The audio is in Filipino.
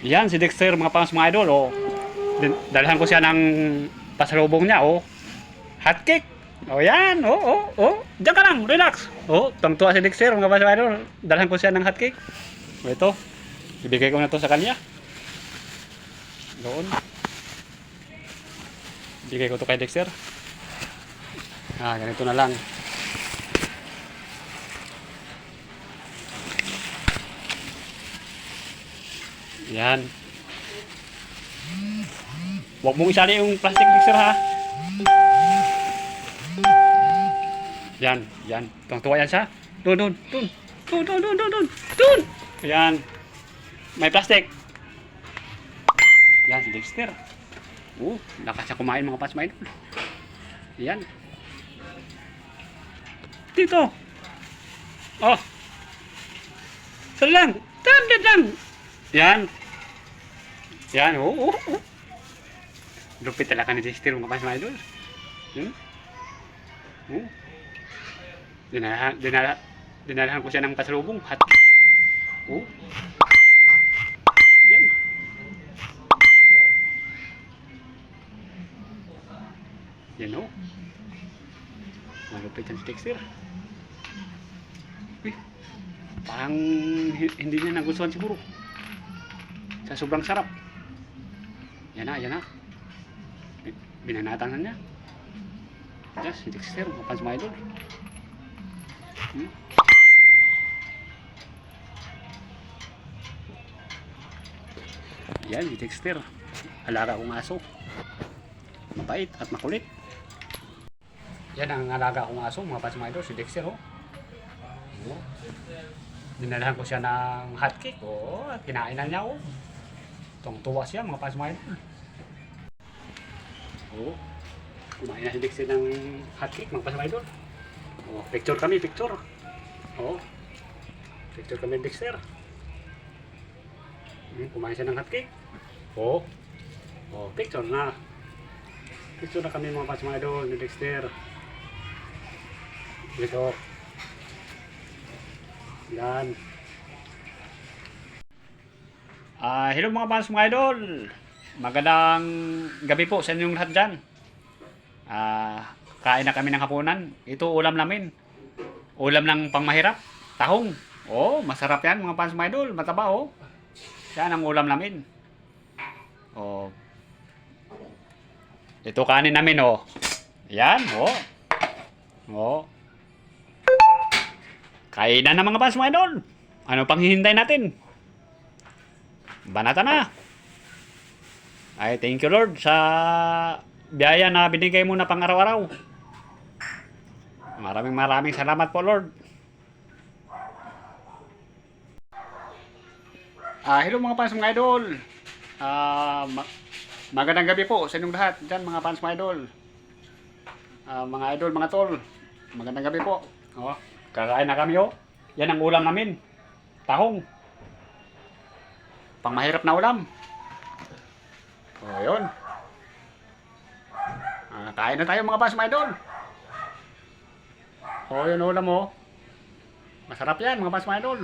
Yan, si Dexter mga pangs mga idol. Oh. Dalhan ko siya ng pasalubong niya. Oh. Hot cake. Oh, yan. Oh, oh, oh. Diyan ka lang. Relax. Oh, tangtuwa si Dexter mga pangs mga idol. Dalhan ko siya ng hot cake. Oh, ito. Ibigay ko na to sa kanya. Doon. Ibigay ko to kay Dexter. Ganito na lang. Yan. Huwag mong isali yung plastic mixer ha. Yan, yan. Tuwang-tuwa yan siya. Doon. Yan. May plastic. Yan, si Dexter. Lakas siya kumain mga pas idol. Yan. Dito. Oh. Sali lang. Lang. Yan. Yan, oh. Lupit talaga ni Dexter mga pas idol. Dinalahan ko siya ng pasalubong. Hot. Yan. Yan o. Malupit yan si Dexter. Parang hindi niya nagustuhan siguro. Sa sobrang sarap. Yan na. Binanatan na niya. Yes, si Dexter, mapan sa mga idol. Yan, si Dexter. Alaga kong aso. Mabait at makulit. Yan ang alaga kong aso, mga pas mga idol, si Dexter. Dinalahan ko siya ng hot cake. At kinainan niya. Tuwang-tuwa siya mga pas mga idol. Kumain na si Dexter ng hot cake mga pas mga idol. Picture kami. Picture kami ni Dexter. Kumain siya ng hot cake. Picture na. Picture na kami mga pas mga idol ni Dexter. Dito. Yan. Hello mga fans mga idol. Magandang gabi po sa inyong lahat dyan. Kain na kami ng hapunan. Ito ulam namin. Ulam ng pangmahirap. Tahong. Masarap yan mga fans mga idol. Mataba Yan ang ulam namin. Ito kanin namin Yan Kainan na mga fans mga idol. Ano pang hihintay natin? Banata na. Thank you Lord sa biyaya na binigay mo na pang araw-araw. Maraming salamat po Lord. Hello mga fans mga idol. Magandang gabi po sa inyong lahat dyan mga fans mga idol. Mga idol, mga tol. Magandang gabi po. Kakain na kami Yan ang ulam namin. Tahong. Pangmahirap na ulam. Yun. Kain na tayo mga fans mga idol. Yun ulam Masarap yan mga fans mga idol.